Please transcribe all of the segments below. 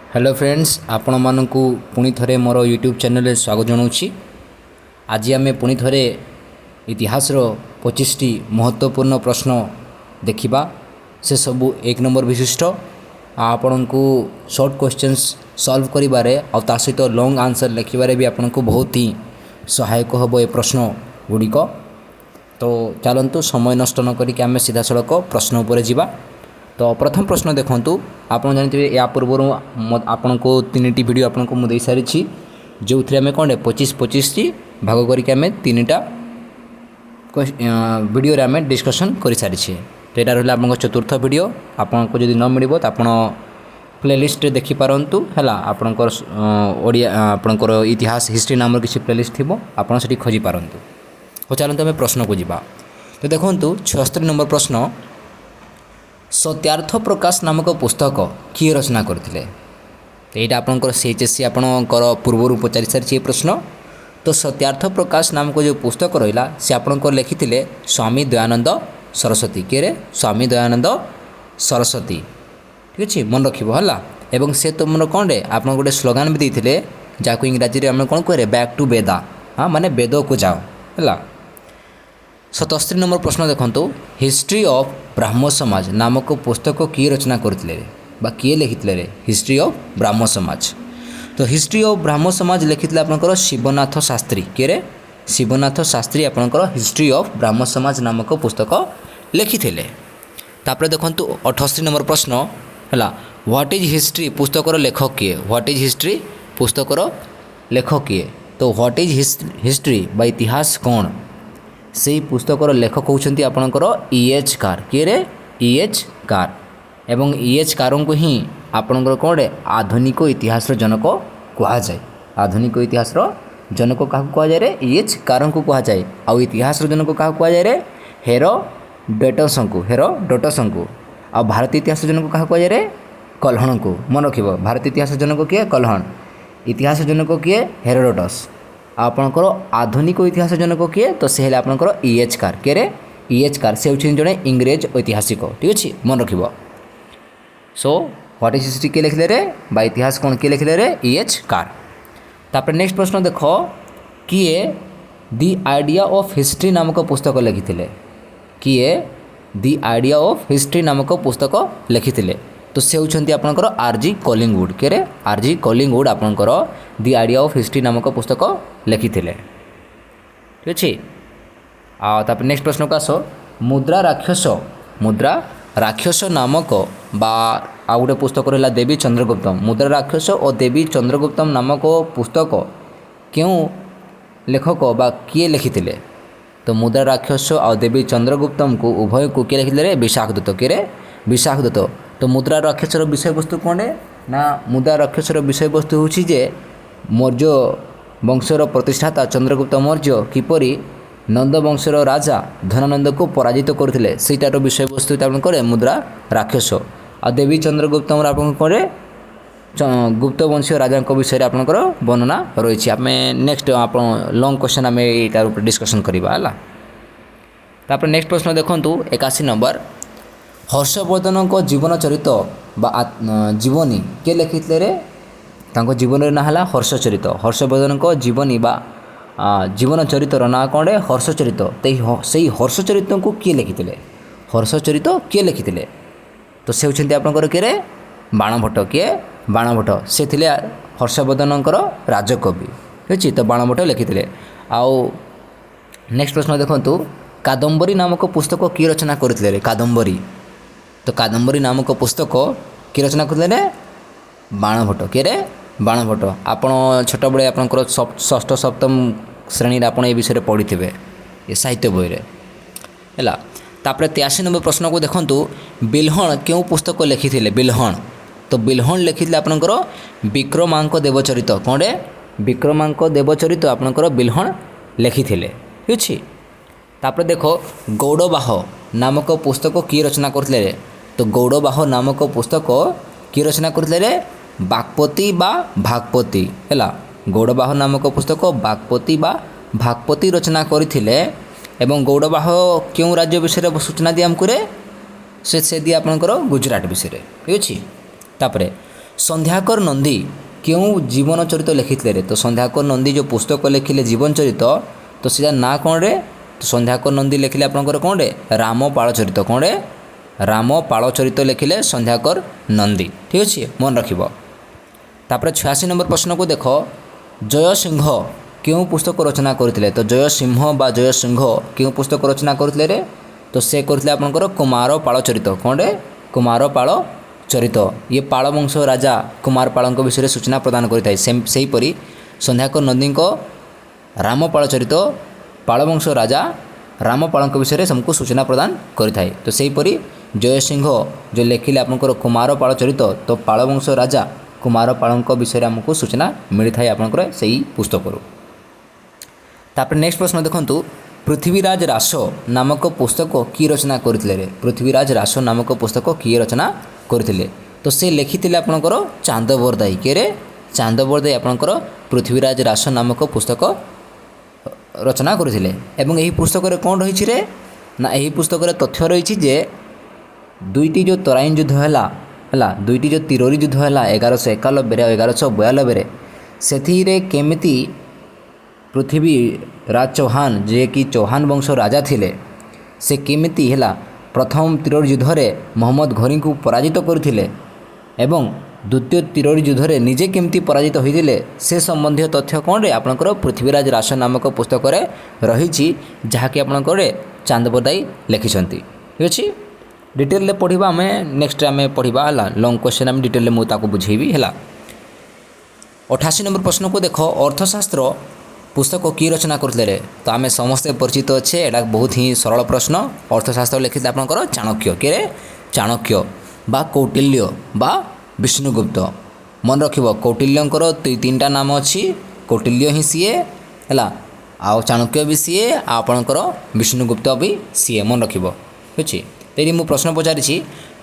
Hello friends आपण मानकु पुणी थरे मोर यूट्यूब चैनल स्वागत जनाऊँगी। आज आम पुणी थरे इतिहास 25टी महत्वपूर्ण प्रश्न देखिबा। से सबू एक नंबर विशिष्ट आपण को शॉर्ट क्वेश्चंस सॉल्व करिबारे और ता सहित लॉन्ग आंसर लिखिबारे भी आपण को बहुत ही सहायक होबो ए प्रश्न गुड़िक। तो चलतु समय नष्ट न करिक आम सीधा सड़क प्रश्न उपर जिबा। तो प्रथम प्रश्न देखंतु आपण जानते या पूर्व आपण को 3टी वीडियो आपण को मुझे सारी जो थे आम कौन 25 टी भाग करके आम 3टा वीडियो रे आम डिस्कशन कर सारी। तो यहाँ रहा आप चतुर्थ वीडियो। आपन को जब न मिल तो आप प्लेलिस्ट देखिपारतु है। आपणकर ओडिया आपणकर इतिहास हिस्ट्री नाम किसी प्लेलिस्ट थी आपड़ से खोजी पारतु। तो चलते आम प्रश्न को जी। तो देखो 76 नंबर प्रश्न, सत्यार्थ प्रकाश नामक पुस्तक किए रचना करते? तो यहाँ आपंकर CHSC आपंकर पूर्वर पचारि सारी प्रश्न। तो सत्यार्थ प्रकाश नामक जो पुस्तक रहा से आपंकर लिखिते स्वामी दयानंद सरस्वती। किए स्वामी दयानंद सरस्वती, ठीक अच्छे मन रखा है। से तुम कौन रे आप गोटे स्लोगान भी देते जहाँ इंग्राजी में आम कौन कहे बैक टू वेदा। हाँ माने वेद को जाओ है। 77 नंबर प्रश्न देखंतु, हिस्ट्री ऑफ ब्राह्मण समाज नामक पुस्तक किए रचना करते बा किए लिखिते? हिस्ट्री ऑफ ब्राह्मण समाज। तो हिस्ट्री ऑफ ब्राह्मण समाज लिखिते आपंकर शिवनाथ शास्त्री। किए शिवनाथ शास्त्री आपंकर हिस्ट्री ऑफ ब्राह्मण समाज नामक पुस्तक लिखिते। तापर देखंतु 78 नंबर प्रश्न है, व्हाट इज हिस्ट्री पुस्तकर लेखक किए? व्हाट इज हिस्ट्री पुस्तकर लेखक किए? तो व्हाट इज हिस्ट्री बा इतिहास कौन? से पुस्तकर लेखक होउछंती आपणकर EH कार। किए EH कार। एवं EH कारों को ही आपणकर कौन आधुनिक इतिहास जनक कह जाए। आधुनिक इतिहास जनक क्या कह जाए रे? EH कारों को कह जाए। आउ इतिहास जनक क्या कह जाए रे? हेरोडोटस को। हेरोडोटस को। आ भारतीय इतिहास जनक क्या कह जाए रे? कल्हण को। मन रख, भारतीय इतिहास जनक किए? कल्हण। इतिहास जनक किए? हेरोडोटस। आपणकर आधुनिक इतिहास जनक किए? तो से आपणकर EH कार। किए EH कार से होउछन जने इंग्रेज ऐतिहासिक, ठीक अच्छे मन रख। सो व्हाट इज हिस्ट्री किए लिखले रे बा इतिहास कौन किए लिखले रे? EH car. तापर नेक्स्ट प्रश्न देख, किए दी आइडिया ऑफ हिस्ट्री नामक पुस्तक लिखिते? किए दी आइडिया ऑफ हिस्ट्री नामक पुस्तक लिखिते? तो से होउछंती आपणकर RG कलिंगवुड। किए RG कलिंगवुड आपणकर दी आइडिया ऑफ हिस्ट्री नामक पुस्तक लिखिते, ठीक अच्छे। तापर नेक्स्ट प्रश्न को आस, मुद्रा राक्षस। मुद्रा राक्षस नामक बा आ गोटे पुस्तक रहा देवी चंद्रगुप्तम। मुद्रा राक्षस और देवी चंद्रगुप्तम नामक पुस्तक क्यों लेखक बा किए लिखिते? तो मुद्रा राक्षस और देवी चंद्रगुप्तम को उभय को किए लिखिते? विशाखदत्त। किए विशाखदत्त। तो मुद्रा राक्षसर विषय वस्तु कौन है ना? मुद्रा राक्षसर विषय वस्तु होची जे मौर्य वंशर प्रतिष्ठाता चंद्रगुप्त मौर्य किपरि नंद वंशर राजा धनानंद को पराजित करथिले सेटार विषय वस्तु करे मुद्रा राक्षस। आ देवी चंद्रगुप्त आपन करे गुप्त वंशीय राजा विषय आपंकर वर्णना रही। आम नेक्स्ट आप लॉन्ग क्वेश्चन आम यार डिस्कसन करवा है। तापर नेक्स्ट प्रश्न देखंतु 81 नंबर, हर्षवर्धन को जीवन चरित बा जीवनी किए लिखिते रे? तांको जीवन ना है हर्षचरित। हर्षवर्धन को जीवनी बा जीवन चरितर ना कौन? हर्षचरित। तो से हर्षचरित को किए लिखिते? हर्षचरित किए लिखिते? तो से होउछंती आपनकर किए? बाणभट्ट। किए बाणभट्ट। से थिले हर्षवर्धनकर राजकवि, ठीक अच्छे। तो बाणभट्ट लिखिते। आउ नेक्स्ट प्रश्न देखंतु, कादम्बरी नामक पुस्तक किए रचना करथिले? कादम्बरी। तो कादम्बरी नामक पुस्तक किए रचना करथिले? बाणभट्ट। किए बाणभट्ट। आपण छोट बड़े आपंकर षष्ठ सप्तम श्रेणी आप विषय पढ़ी थे ये साहित्य बही है। तापर 83 नंबर प्रश्न को देखंतु, बिल्हण क्यों पुस्तक लिखिते? बिल्हण। तो बिल्हण लिखिते आपंकर विक्रमांक देवचरित। कौन? विक्रमांक देवचरित आपंकर बिल्हण लिखिते, ठीक अच्छे। तापर देखो गौड़बाह नामक पुस्तक किए रचना करथिले? तो गौड़बाह नामक पुस्तक किए रचना करथिले? बागपति बा भागपति है। गौड़बाह नामक पुस्तक बागपति बा भागपति रचना करथिले। एवं गौड़बाह क्यों राज्य विषय सूचना दी आमको से दिए आपंकर गुजरात विषय, ठीक अच्छे। तापर ସନ୍ଧ୍ୟାକର ନନ୍ଦୀ କେଉଁ ଜୀବନ ଚରିତ ଲେଖିଥିଲେ ରେ? ତ ସନ୍ଧ୍ୟାକର ନନ୍ଦୀ ଯେଉଁ ପୁସ୍ତକ ଲେଖିଲେ ଜୀବନ ଚରିତ, ତ ସେଇଟା ନାଁ କ'ଣରେ? ତ ସନ୍ଧ୍ୟାକର ନନ୍ଦୀ ଲେଖିଲେ ଆପଣଙ୍କର କ'ଣରେ? ରାମପାଳ ଚରିତ। କ'ଣରେ? ରାମପାଳ ଚରିତ ଲେଖିଲେ ସନ୍ଧ୍ୟାକର ନନ୍ଦୀ। ଠିକ୍ ଅଛି, ମନେ ରଖିବ। ତାପରେ 86 ନମ୍ବର ପ୍ରଶ୍ନକୁ ଦେଖ, ଜୟସିଂହ କେଉଁ ପୁସ୍ତକ ରଚନା କରିଥିଲେ? ତ ଜୟସିଂହ ବା ଜୟସିଂହ କେଉଁ ପୁସ୍ତକ ରଚନା କରିଥିଲେ ରେ? ତ ସେ କରିଥିଲେ ଆପଣଙ୍କର କୁମାରପାଳ ଚରିତ। କ'ଣରେ? କୁମାରପାଳ ଚରିତ। ଇଏ ପାଳ ବଂଶ ରାଜା କୁମାରପାଳଙ୍କ ବିଷୟରେ ସୂଚନା ପ୍ରଦାନ କରିଥାଏ। ସେହିପରି ସନ୍ଧ୍ୟାକର ନନ୍ଦୀଙ୍କ ରାମପାଳ ଚରିତ ପାଳ ବଂଶ ରାଜା ରାମପାଳଙ୍କ ବିଷୟରେ ଆମକୁ ସୂଚନା ପ୍ରଦାନ କରିଥାଏ। ତ ସେହିପରି ଜୟସିଂହ ଯେଉଁ ଲେଖିଲେ ଆପଣଙ୍କର କୁମାରପାଳ ଚରିତ, ତ ପାଳ ବଂଶ ରାଜା କୁମାରପାଳଙ୍କ ବିଷୟରେ ଆମକୁ ସୂଚନା ମିଳିଥାଏ ଆପଣଙ୍କର ସେହି ପୁସ୍ତକରୁ। ତାପରେ ନେକ୍ସଟ ପ୍ରଶ୍ନ ଦେଖନ୍ତୁ, ପୃଥ୍ୱୀରାଜ ରାସ ନାମକ ପୁସ୍ତକ କିଏ ରଚନା କରିଥିଲେ ରେ? ପୃଥ୍ୱୀରାଜ ରାସ ନାମକ ପୁସ୍ତକ କିଏ ରଚନା କରିଥିଲେ? ତ ସେ ଲେଖିଥିଲେ ଆପଣଙ୍କର ଚାନ୍ଦବରଦାଇ। କିଏରେ? ଚାନ୍ଦବରଦାଇ ଆପଣଙ୍କର ପୃଥ୍ୱୀରାଜ ରାସ ନାମକ ପୁସ୍ତକ ରଚନା କରିଥିଲେ। ଏବଂ ଏହି ପୁସ୍ତକରେ କ'ଣ ରହିଛି ରେ? ନା ଏହି ପୁସ୍ତକରେ ତଥ୍ୟ ରହିଛି ଯେ ଦୁଇଟି ଯେଉଁ ତରାଇନ୍ ଯୁଦ୍ଧ ହେଲା, ଦୁଇଟି ଯେଉଁ ତିରୋରୀ ଯୁଦ୍ଧ ହେଲା 1191 ଆଉ 1192, ସେଥିରେ କେମିତି ପୃଥ୍ୱୀରାଜ ଚୌହାନ, ଯିଏକି ଚୌହାନ ବଂଶ ରାଜା ଥିଲେ, ସେ କେମିତି ହେଲା ପ୍ରଥମ ତିରୋରୀ ଯୁଦ୍ଧରେ ମହମ୍ମଦ ଘୋରୀଙ୍କୁ ପରାଜିତ କରିଥିଲେ ଏବଂ ଦ୍ୱିତୀୟ ତିରୋରୀ ଯୁଦ୍ଧରେ ନିଜେ କେମିତି ପରାଜିତ ହୋଇଥିଲେ, ସେ ସମ୍ବନ୍ଧୀୟ ତଥ୍ୟ କ'ଣରେ? ଆପଣଙ୍କର ପୃଥ୍ୱୀରାଜ ରାସ ନାମକ ପୁସ୍ତକରେ ରହିଛି, ଯାହାକି ଆପଣଙ୍କର ଚାନ୍ଦବରଦାଇ ଲେଖିଛନ୍ତି। ଠିକ୍ ଅଛି, ଡିଟେଲରେ ପଢ଼ିବା ଆମେ ନେକ୍ସଟ ଆମେ ପଢ଼ିବା ହେଲା। ଲଙ୍ଗ କ୍ୱେଶ୍ଚନ୍ ଆମେ ଡିଟେଲରେ ମୁଁ ତାକୁ ବୁଝେଇବି ହେଲା। 88 ନମ୍ବର ପ୍ରଶ୍ନକୁ ଦେଖ, ଅର୍ଥଶାସ୍ତ୍ର ପୁସ୍ତକ କିଏ ରଚନା କରିଥିଲେ ରେ? ତ ଆମେ ସମସ୍ତେ ପରିଚିତ ଅଛେ, ଏଇଟା ବହୁତ ହିଁ ସରଳ ପ୍ରଶ୍ନ। ଅର୍ଥଶାସ୍ତ୍ର ଲେଖିଥିଲେ ଆପଣଙ୍କର ଚାଣକ୍ୟ। କିଏ? ଚାଣକ୍ୟ ବା କୌଟିଲ୍ୟ ବା ବିଷ୍ଣୁଗୁପ୍ତ। ମନେ ରଖିବ, କୌଟିଲ୍ୟଙ୍କର ତିନିଟା ନାମ ଅଛି। କୌଟିଲ୍ୟ ହିଁ ସିଏ ହେଲା, ଆଉ ଚାଣକ୍ୟ ବି ସିଏ, ଆଉ ଆପଣଙ୍କର ବିଷ୍ଣୁଗୁପ୍ତ ବି ସିଏ। ମନେ ରଖିବ, ଠିକ୍ ଅଛି। ଏଠି ମୁଁ ପ୍ରଶ୍ନ ପଚାରିଛି,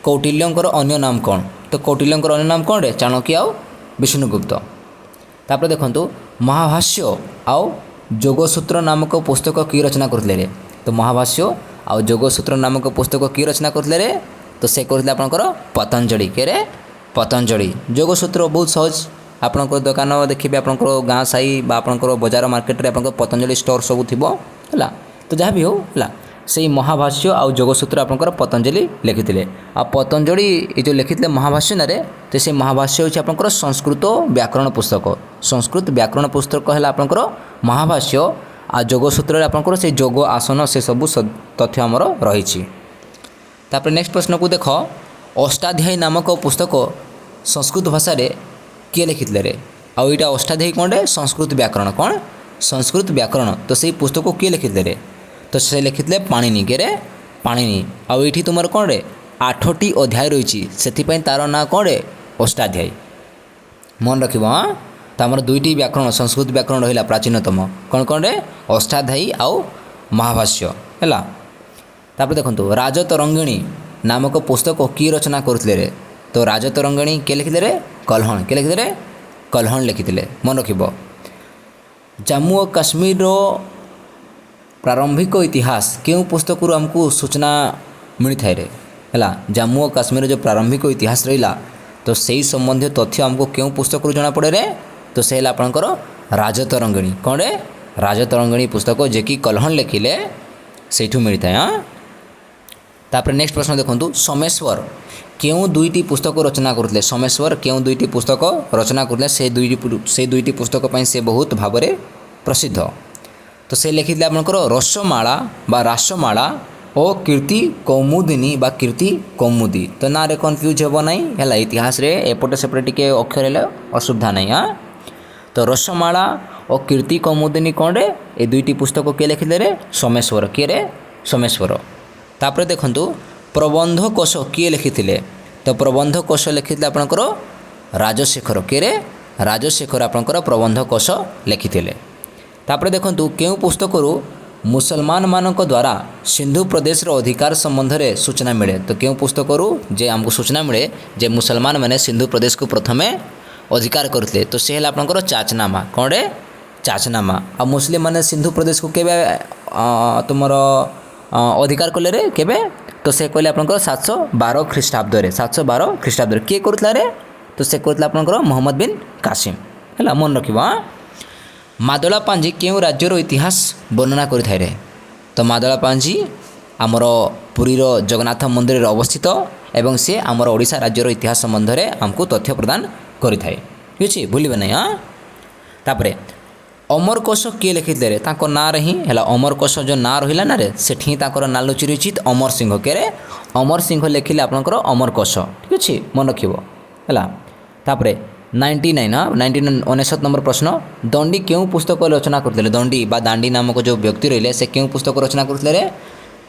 କୌଟିଲ୍ୟଙ୍କର ଅନ୍ୟ ନାମ କ'ଣ? ତ କୌଟିଲ୍ୟଙ୍କର ଅନ୍ୟ ନାମ କ'ଣରେ? ଚାଣକ୍ୟ ଆଉ ବିଷ୍ଣୁଗୁପ୍ତ। ତାପରେ ଦେଖନ୍ତୁ, ମହାଭାଷ୍ୟ ଆଉ ଯୋଗସୂତ୍ର ନାମକ ପୁସ୍ତକ କିଏ ରଚନା କରିଥିଲେ ରେ? ତ ମହାଭାଷ୍ୟ ଆଉ ଯୋଗସୂତ୍ର ନାମକ ପୁସ୍ତକ କିଏ ରଚନା କରିଥିଲେ ରେ? ତ ସେ କରିଥିଲେ ଆପଣଙ୍କର ପତଞ୍ଜଳି। କିଏରେ? ପତଞ୍ଜଳି। ଯୋଗସୂତ୍ର ବହୁତ ସହଜ, ଆପଣଙ୍କ ଦୋକାନ ଦେଖିବେ, ଆପଣଙ୍କର ଗାଁ ସାହି ବା ଆପଣଙ୍କର ବଜାର ମାର୍କେଟରେ ଆପଣଙ୍କର ପତଞ୍ଜଳି ଷ୍ଟୋର ସବୁ ଥିବ ହେଲା। ତ ଯାହା ବି ହେଉ ହେଲା, ସେଇ ମହାଭାଷ୍ୟ ଆଉ ଯୋଗସୂତ୍ର ଆପଣଙ୍କର ପତଞ୍ଜଳି ଲେଖିଥିଲେ। ଆଉ ପତଞ୍ଜଳି ଏ ଯେଉଁ ଲେଖିଥିଲେ ମହାଭାଷ୍ୟ ନାଁରେ, ତ ସେ ମହାଭାଷ୍ୟ ହେଉଛି ଆପଣଙ୍କର ସଂସ୍କୃତ ବ୍ୟାକରଣ ପୁସ୍ତକ। ସଂସ୍କୃତ ବ୍ୟାକରଣ ପୁସ୍ତକ ହେଲା ଆପଣଙ୍କର ମହାଭାଷ୍ୟ, ଆଉ ଯୋଗସୂତ୍ରରେ ଆପଣଙ୍କର ସେ ଯୋଗ ଆସନ ସେସବୁ ତଥ୍ୟ ଆମର ରହିଛି। ତାପରେ ନେକ୍ସଟ ପ୍ରଶ୍ନକୁ ଦେଖ, ଅଷ୍ଟାଧ୍ୟାୟୀ ନାମକ ପୁସ୍ତକ ସଂସ୍କୃତ ଭାଷାରେ କିଏ ଲେଖିଥିଲେ ରେ? ଆଉ ଏଇଟା ଅଷ୍ଟାଧ୍ୟାୟୀ କ'ଣରେ? ସଂସ୍କୃତ ବ୍ୟାକରଣ। କ'ଣ? ସଂସ୍କୃତ ବ୍ୟାକରଣ। ତ ସେଇ ପୁସ୍ତକ କିଏ ଲେଖିଥିଲେ ରେ? ତ ସେ ଲେଖିଥିଲେ ପାଣିନି। କିଏରେ? ପାଣିନି। ଆଉ ଏଇଠି ତୁମର କ'ଣରେ? 8ଟି ଅଧ୍ୟାୟ ରହିଛି, ସେଥିପାଇଁ ତା'ର ନାଁ କ'ଣରେ? ଅଷ୍ଟାଧ୍ୟାୟୀ। ମନେ ରଖିବ। ହଁ, ତ ଆମର ଦୁଇଟି ବ୍ୟାକରଣ ସଂସ୍କୃତ ବ୍ୟାକରଣ ରହିଲା ପ୍ରାଚୀନତମ। କ'ଣ କ'ଣରେ? ଅଷ୍ଟାଧ୍ୟାୟୀ ଆଉ ମହାଭାଷ୍ୟ ହେଲା। ତାପରେ ଦେଖନ୍ତୁ, ରାଜତରଙ୍ଗିଣୀ ନାମକ ପୁସ୍ତକ କିଏ ରଚନା କରୁଥିଲେ ରେ? ତ ରାଜତରଙ୍ଗିଣୀ କିଏ ଲେଖିଥିଲେ ରେ? କଲ୍ହଣ। କିଏ ଲେଖିଥିଲେ ରେ? କଲ୍ହଣ ଲେଖିଥିଲେ। ମନେ ରଖିବ। ଜାମ୍ମୁ ଓ କାଶ୍ମୀରର ପ୍ରାରମ୍ଭିକ ଇତିହାସ କେଉଁ ପୁସ୍ତକରୁ ଆମକୁ ସୂଚନା ମିଳିଥାଏ ରେ? ହେଲା, ଜାମ୍ମୁ ଓ କାଶ୍ମୀରର ଯେଉଁ ପ୍ରାରମ୍ଭିକ ଇତିହାସ ରହିଲା, ତ ସେହି ସମ୍ବନ୍ଧୀୟ ତଥ୍ୟ ଆମକୁ କେଉଁ ପୁସ୍ତକରୁ ଜଣାପଡ଼େ ରେ? ତ ସେ ହେଲା ଆପଣଙ୍କର ରାଜତରଙ୍ଗିଣୀ। କ'ଣରେ? ରାଜତରଙ୍ଗିଣୀ ପୁସ୍ତକ, ଯିଏକି କଲ୍ହଣ ଲେଖିଲେ, ସେଇଠୁ ମିଳିଥାଏ। ହଁ, ତାପରେ ନେକ୍ସଟ ପ୍ରଶ୍ନ ଦେଖନ୍ତୁ, ସୋମେଶ୍ୱର କେଉଁ ଦୁଇଟି ପୁସ୍ତକ ରଚନା କରୁଥିଲେ? ସୋମେଶ୍ୱର କେଉଁ ଦୁଇଟି ପୁସ୍ତକ ରଚନା କରୁଥିଲେ? ସେ ଦୁଇଟି ପୁସ୍ତକ ପାଇଁ ସେ ବହୁତ ଭାବରେ ପ୍ରସିଦ୍ଧ। ତ ସେ ଲେଖିଥିଲେ ଆପଣଙ୍କର ରସମାଳା ବା ରାସମାଳା ଓ କୀର୍ତ୍ତି କୌମୁଦିନୀ ବା କୀର୍ତ୍ତି କୌମୁଦି। ତ ନାଁରେ କନଫ୍ୟୁଜ୍ ହେବ ନାହିଁ ହେଲା, ଇତିହାସରେ ଏପଟେ ସେପଟେ ଟିକେ ଅକ୍ଷର ହେଲେ ଅସୁବିଧା ନାହିଁ। ହଁ, ତ ରସମାଳା ଓ କୀର୍ତ୍ତି କୌମୁଦିନୀ କ'ଣରେ? ଏ ଦୁଇଟି ପୁସ୍ତକ କିଏ ଲେଖିଥିଲେ ରେ? ସୋମେଶ୍ୱର। କିଏରେ? ସୋମେଶ୍ୱର। ତାପରେ ଦେଖନ୍ତୁ, ପ୍ରବନ୍ଧ କୋଶ କିଏ ଲେଖିଥିଲେ? ତ ପ୍ରବନ୍ଧ କୋଶ ଲେଖିଥିଲେ ଆପଣଙ୍କର ରାଜଶେଖର। କିଏରେ? ରାଜଶେଖର ଆପଣଙ୍କର ପ୍ରବନ୍ଧ କୋଶ ଲେଖିଥିଲେ। ତାପରେ ଦେଖନ୍ତୁ, କେଉଁ ପୁସ୍ତକରୁ ମୁସଲମାନମାନଙ୍କ ଦ୍ୱାରା ସିନ୍ଧୁ ପ୍ରଦେଶର ଅଧିକାର ସମ୍ବନ୍ଧରେ ସୂଚନା ମିଳେ? ତ କେଉଁ ପୁସ୍ତକରୁ ଯେ ଆମକୁ ସୂଚନା ମିଳେ ଯେ ମୁସଲମାନମାନେ ସିନ୍ଧୁ ପ୍ରଦେଶକୁ ପ୍ରଥମେ ଅଧିକାର କରିଥିଲେ? ତ ସେ ହେଲା ଆପଣଙ୍କର ଚାଚନାମା। କ'ଣରେ? ଚାଚନାମା। ଆଉ ମୁସଲିମମାନେ ସିନ୍ଧୁ ପ୍ରଦେଶକୁ କେବେ ତୁମର ଅଧିକାର କଲେ ରେ? କେବେ? ତ ସେ କହିଲେ ଆପଣଙ୍କର 712 ଖ୍ରୀଷ୍ଟାବ୍ଦରେ। 712 ଖ୍ରୀଷ୍ଟାବ୍ଦରେ। କିଏ କରୁଥିଲା ରେ? तो से करथिले आपनकर मोहम्मद बिन कासिम हैला मन रखिबो। मादला पांजी केउ राज्यर इतिहास वर्णना करिथाय रे तो मादला पांजी आमर पुरीर जगन्नाथ मंदिर अवस्थित एवं सी आमर ओडिशा राज्यर इतिहास संबंध में आमको तथ्य प्रदान करिथाय ठीक अछि भूलिबे नै। हां तापरे अमरकोश किए लिखिले रे ताको ना रे ही हैला अमरकोश जो ना रहिला ना रे सेठी ताकर ना लुचि रचित अमर सिंह के रे अमर सिंह लिखिले आपनकर अमरकोश ठीक अछि मन रखिबो हैला। तापरे 99 नंबर प्रश्न दंडी क्यों पुस्तक रचना करथिले दंडी बा दांडी नामक जो व्यक्ति रहिले से क्यों पुस्तक रचना करथिले रे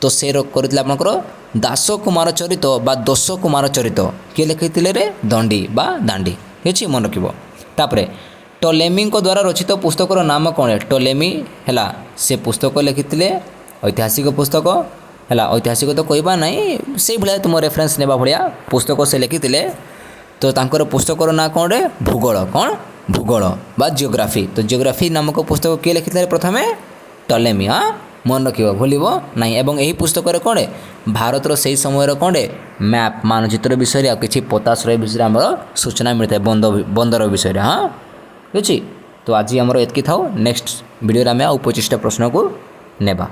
तो से करथिले आपनकर दास कुमार चरित बा दोष कुमार चरित किए लिखिले रे दंडी बा दांडी ठीक अछि मन रखिबो। तापरे टोलेमी द्वारा रचित पुस्तकर नाम कौन है टोलेमी हैला से पुस्तक लिखिले ऐतिहासिक पुस्तक हैला ऐतिहासिक तो कहबा नहीं से भलिया तुम रेफरेंस नेबा भलिया पुस्तक से लिखिले तो तांकर पुस्तकर ना कौन रे भूगोल कौन भूगोल बा जियोग्राफी तो जियोग्राफी नामक पुस्तक किए लिखिले प्रथमे टोलेमी। हाँ मन रखिबो भूलिबो नहीं एवं यही पुस्तक कौन भारतर से समय कौन मैप मानचित्र विषय किसी पताश्रय विषय आम सूचना मिलता है बंदर विषय। हाँ ठीक अच्छे तो आज आमर एतकी था नेक्स्ट वीडियो आम आउ 25टा प्रश्न को नेबा।